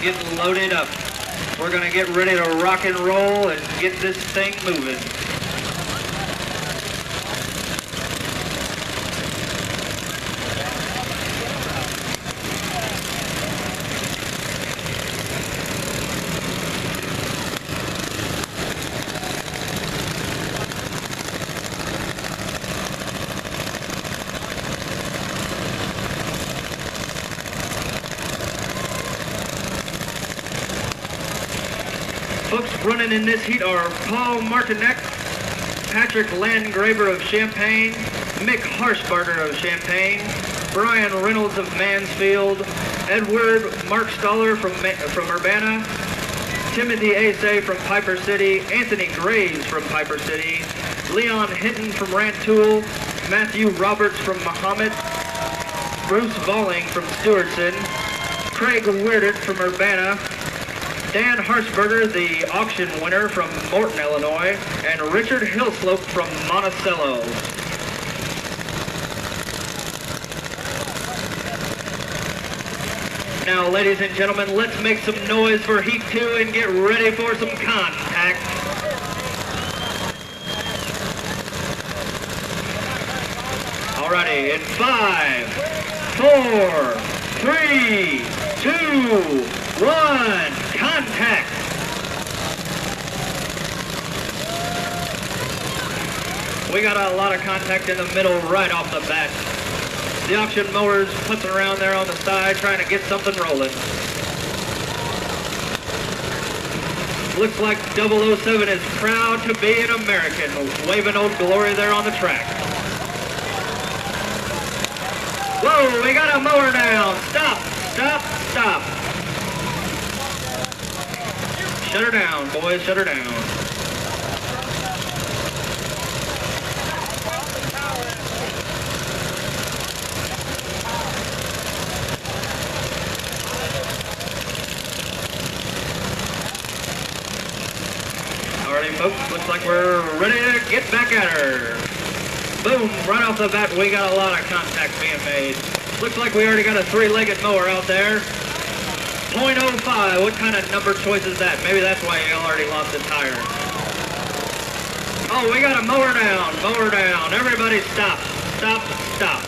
getting loaded up. We're gonna get ready to rock and roll and get this thing moving. Folks running in this heat are Paul Martinek, Patrick Landgraber of Champaign, Mick Harshbarger of Champaign, Brian Reynolds of Mansfield, Edward Mark Stoller from Urbana, Timothy Asay from Piper City, Anthony Graves from Piper City, Leon Hinton from Rantoul, Matthew Roberts from Mahomet, Bruce Volling from Stewartson, Craig Weirdet from Urbana, Dan Harshberger, the auction winner from Morton, Illinois, and Richard Hillslope from Monticello. Now, ladies and gentlemen, let's make some noise for Heat 2 and get ready for some contact. Alrighty, in 5, 4, 3, 2, 1, contact! We got a lot of contact in the middle right off the bat. The auction mower's putzing around there on the side trying to get something rolling. Looks like 007 is proud to be an American, waving Old Glory there on the track. Whoa, we got a mower down! Stop! Stop! Stop! Shut her down, boys, shut her down. Alrighty, folks, looks like we're ready to get back at her. Boom, right off the bat, we got a lot of contact being made. Looks like we already got a three-legged mower out there. .05, what kind of number choice is that? Maybe that's why he already lost a tire. Oh, we got a mower down, mower down. Everybody stop, stop, stop.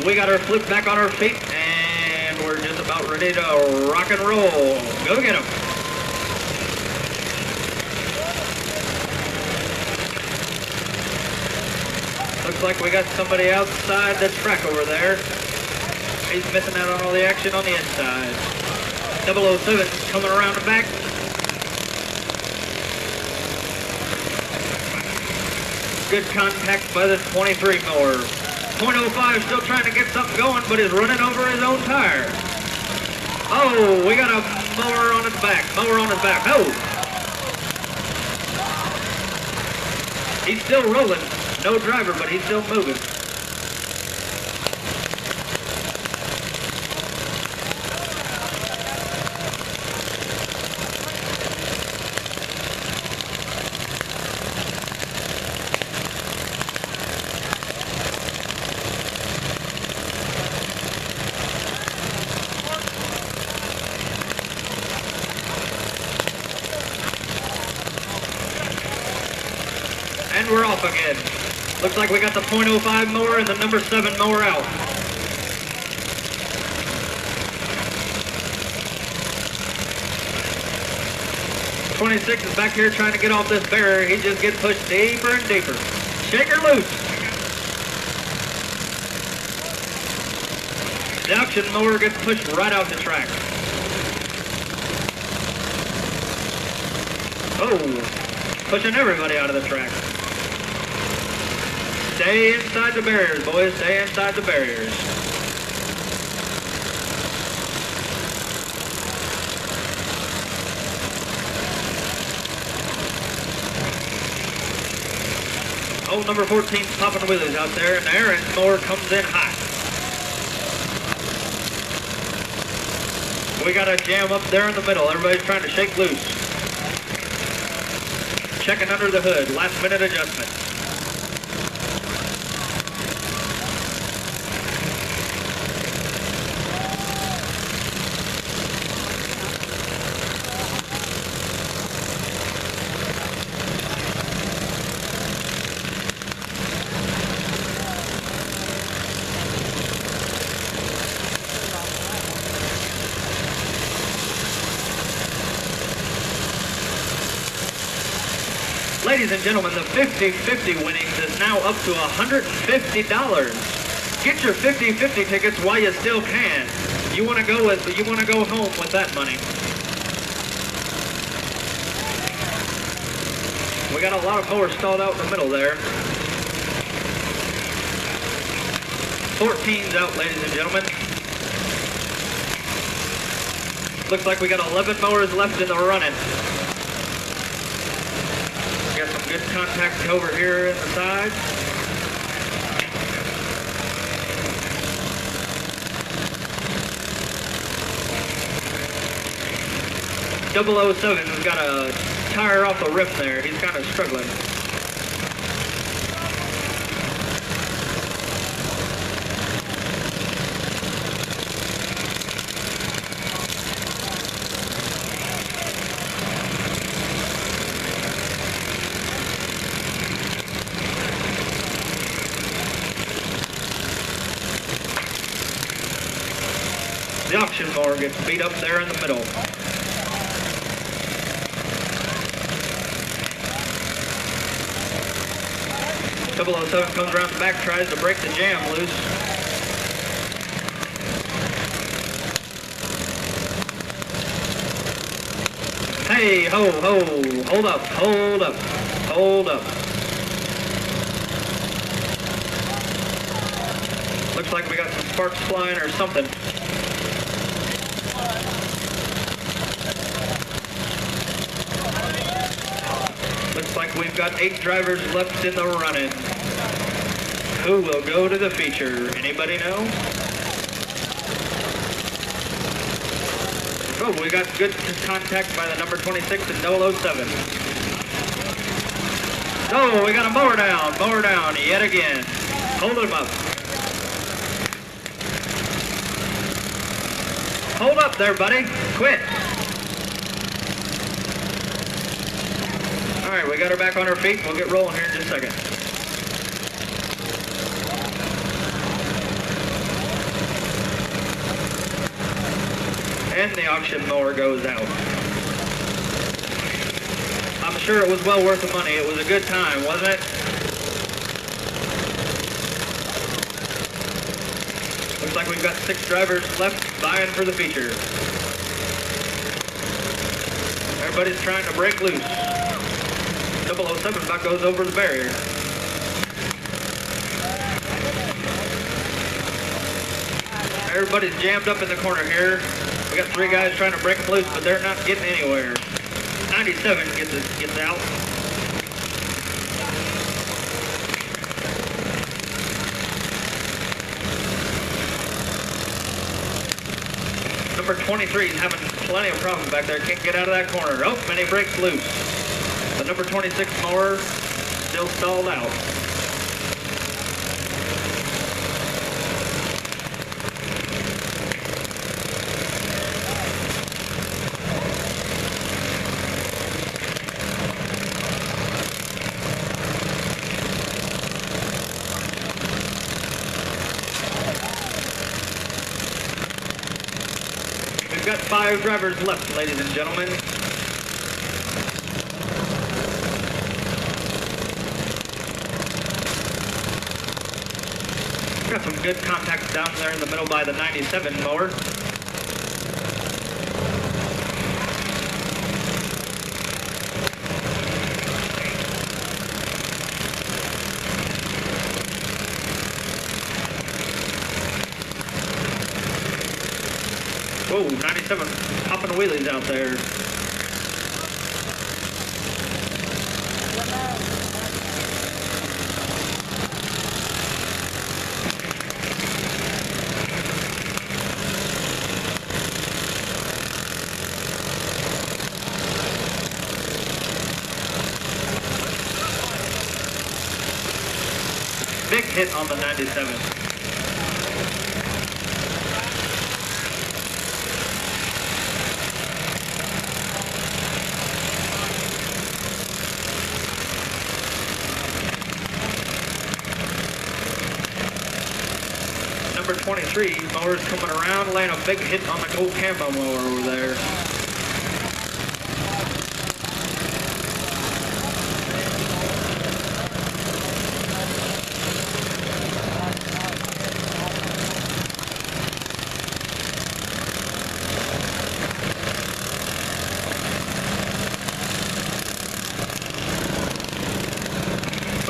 We got her flipped back on her feet, and we're just about ready to rock and roll. Go get them. Looks like we got somebody outside the track over there. He's missing out on all the action on the inside. 007 coming around the back. Good contact by the 23 mower. .05 still trying to get something going, but is running over his own tire. Oh, we got a mower on his back. Mower on his back. No! He's still rolling. No driver, but he's still moving. And we're off again. Looks like we got the .05 mower and the number 7 mower out. .26 is back here trying to get off this barrier. He's just getting pushed deeper and deeper. Shake her loose. The auction mower gets pushed right out the track. Oh, pushing everybody out of the track. Stay inside the barriers, boys. Stay inside the barriers. Oh, number 14's popping wheelies out there, and Aaron's mower comes in hot. We got a jam up there in the middle. Everybody's trying to shake loose. Checking under the hood. Last minute adjustment. Ladies and gentlemen, the 50-50 winnings is now up to $150. Get your 50-50 tickets while you still can. You want to go home with that money. We got a lot of mowers stalled out in the middle there. 14's out, ladies and gentlemen. Looks like we got 11 mowers left in the running. Got some good contact over here in the side. .007's got a tire off the rim there. He's kind of struggling. The auction mower gets beat up there in the middle. .007 comes around the back, tries to break the jam loose. Hey, ho, ho, hold up, hold up, hold up. Looks like we got some sparks flying or something. Looks like we've got 8 drivers left in the running. Who will go to the feature? Anybody know? Oh, we got good contact by the number 26 and 007. Oh, we got a mower down yet again. Hold him up. Hold up there, buddy. Quit. All right, we got her back on her feet. We'll get rolling here in just a second. And the auction mower goes out. I'm sure it was well worth the money. It was a good time, wasn't it? Looks like we've got 6 drivers left vying for the feature. Everybody's trying to break loose. 007 about goes over the barrier. Everybody's jammed up in the corner here. We got 3 guys trying to break them loose, but they're not getting anywhere. 97 gets out. Number 23 is having plenty of problems back there. Can't get out of that corner. Oh, and he breaks loose. The number 26 mower still stalled out. We've got 5 drivers left, ladies and gentlemen. Got some good contacts down there in the middle by the 97 mower. Whoa, 97 popping wheelies out there. Big hit on the 97. Number 23, mower's coming around, laying a big hit on the gold camo mower over there.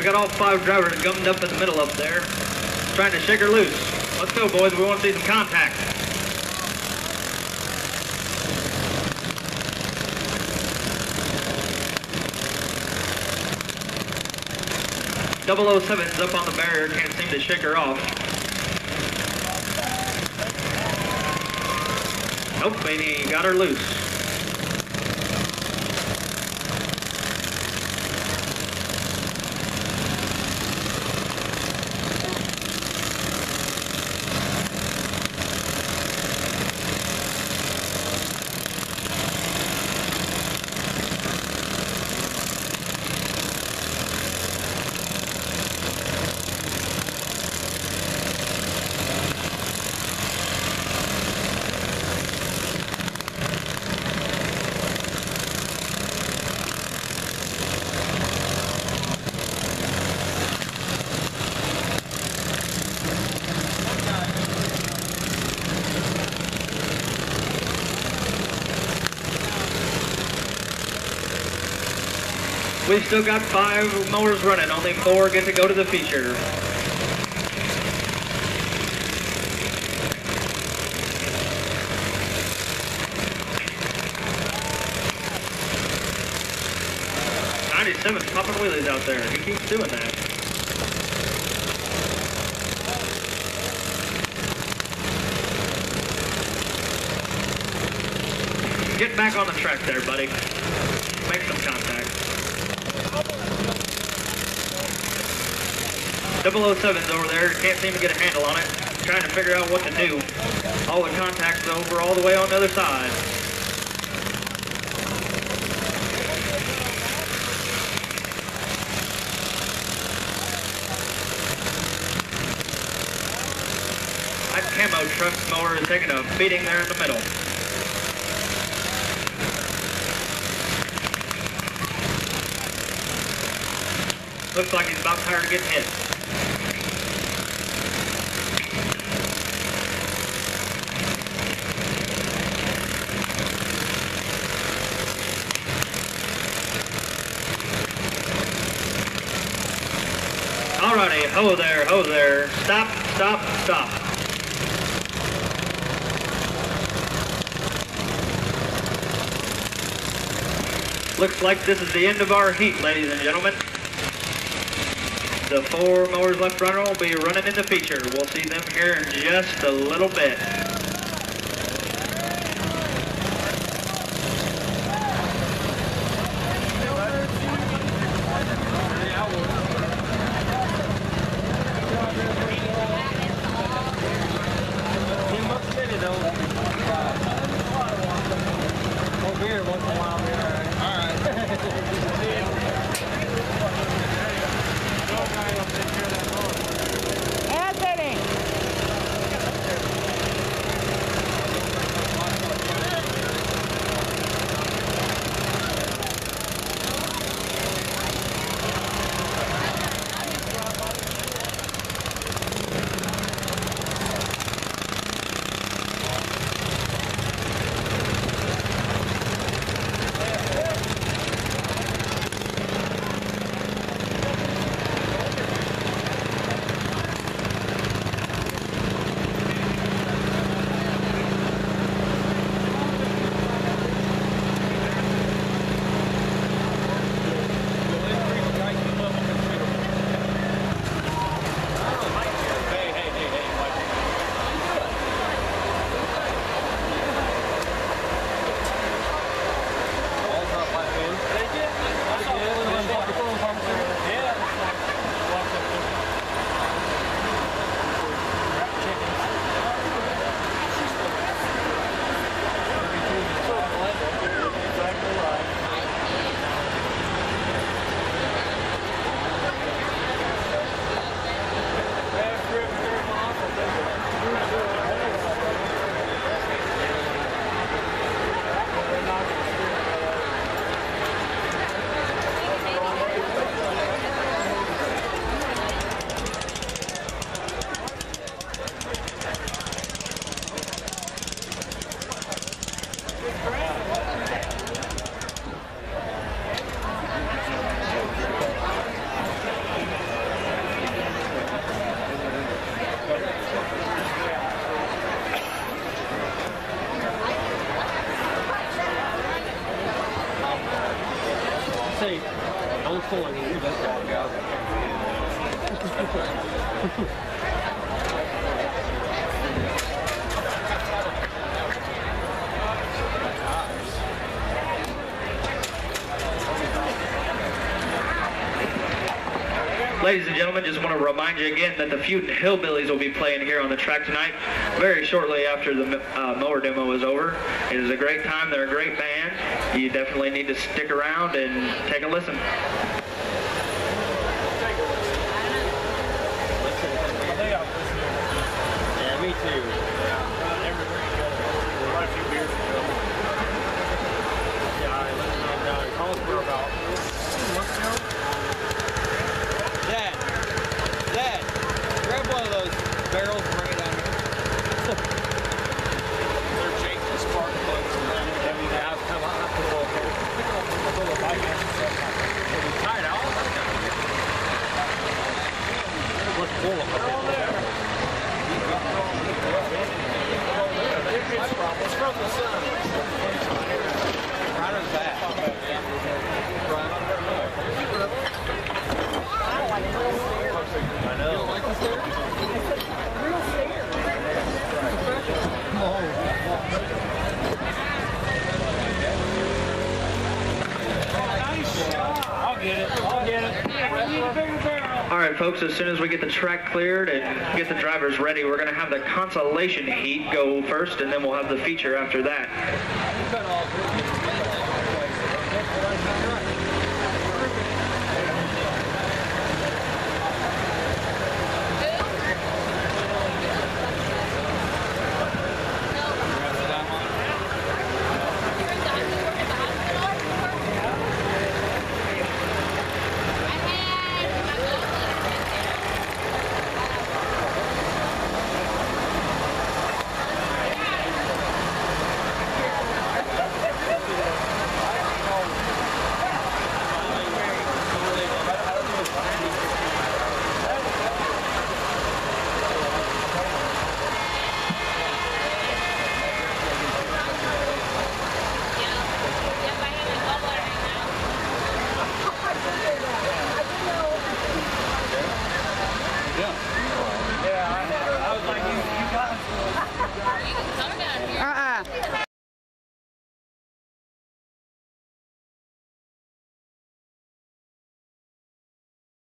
got all 5 drivers gummed up in the middle up there, trying to shake her loose. Let's go, boys. We want to see some contact. 007's up on the barrier, can't seem to shake her off. Nope, and he got her loose. We've still got 5 mowers running, only 4 get to go to the feature. '97's popping wheelies out there. He keeps doing that. Get back on the track there, buddy. Make some contact. 007's over there, can't seem to get a handle on it. Trying to figure out what to do. All the contacts over all the way on the other side. That camo truck mower is taking a beating there in the middle. Looks like he's about tired of getting hit. Alrighty, ho there, ho there. Stop, stop, stop. Looks like this is the end of our heat, ladies and gentlemen. The 4 mowers left runner will be running in the feature. We'll see them here in just a little bit. say, don't pull it. You just gotta go. Ladies and gentlemen, just want to remind you again that the Feud Hillbillies will be playing here on the track tonight very shortly after the Mower demo is over. It is a great time. They're a great band. You definitely need to stick around and take a listen. Yeah, me too. Quite a few beers ago. Yeah, I listened down in Collinsboro about a month ago. Dad, grab one of those barrels and bring it down here. They're changing the spark plugs and then heavy gas come out of the wall. Pull the bike out and stuff. It'll be tied out. Let's pull them. They're all there. It's from the sun. Right on the back. I know. You don't like the stairs? Real stairs. Nice shot. I'll get it. All right, folks, as soon as we get the track cleared and get the drivers ready, we're going to have the consolation heat go first, and then we'll have the feature after that.